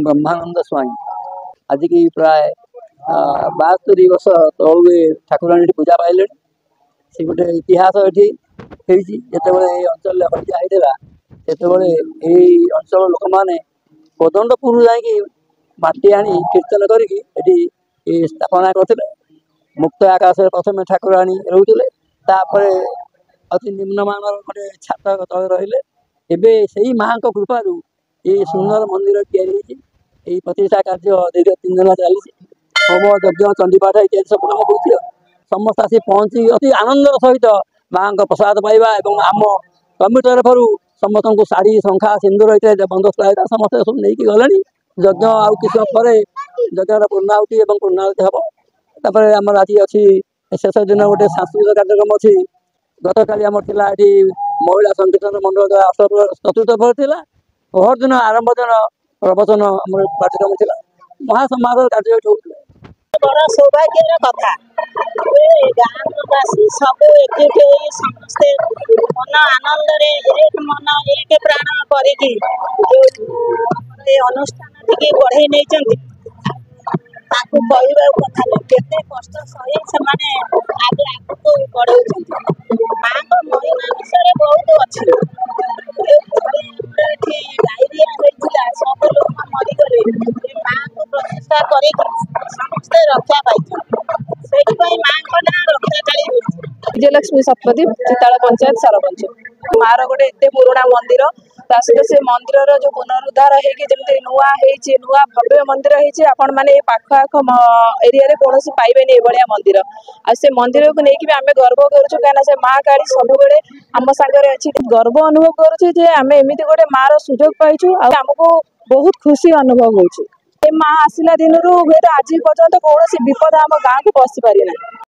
ब्रह्मानंद स्वाई आज की प्राय 72 वर्ष तलु ठाकुराणी पूजा पाइले। से गोटे इतिहास ये अंचल हड़िया होता से अंचल लोक मैंने कोदंडपुर जाकि माटी आनी कीर्तन करी स्थापना करते। मुक्त आकाश प्रथम ठाकुराणी रोते अति निम्नमान गोटे छात तले रहिले। एवं से माँ कृपा ये सुंदर मंदिर या प्रतिष्ठा कार्य दीर्घ 3 दिन चली होम यज्ञ चंडीपाठ इत्यादि सब कम हो समस्त आसी पहुँची अति आनंदर सहित माँ प्रसाद पाइबा और आम कमिटी तरफ समस्त को शाढ़ी शंखा सिंदूर इत्यादि बंदोबस्त समस्त सब नहीं गले। यज्ञ आउ कि समय यज्ञ पूर्णाहुति और पूर्णाहुति हम आम आज अच्छी शेष दिन गोटे सांस्कृतिक कार्यक्रम अच्छी गत काली आम थी महिला संकीर्तन मंडल चतुर्थ भर था। पहर दिन आरंभ दिन प्रवचन आम कार्यक्रम था महासमारोह कार्य बड़ा सौभाग्यर कथा गाँववासी सब एकजुट हो समस्ते मन आनंद एक मन एक प्राण कर अनुष्ठान टी बढ़ई नहीं कहवा कथा केते कष्ट सही से आगे आगू बढ़ा माँ महिमा विषय बहुत अच्छी। डायरिया होता सब लोग मरीगले माँ को प्रतिष्ठा कर समस्ते रक्षा पाई माँ का ना रक्षाकाली विजयलक्ष्मी सतपथी चिताला पंचायत सरपंच मार गोटे एत पुराणा मंदिर सहित से मंदिर जो पुनरुद्धार होती नुआ नुआ भव्य मंदिर आपण मैंने पाख एरिया कौन पाइबे ये मंदिर से मंदिर को लेकिन आम गर्व करूँ कहीं से माँ काली सब आम सागर अच्छी गर्व अनुभव करें एमती गोटे माँ सुजोग पाइचु आमको बहुत खुशी अनुभव हो माँ आसला दिन आज पर्यंत कौन विपद आम गाँव को पशि पारि ना।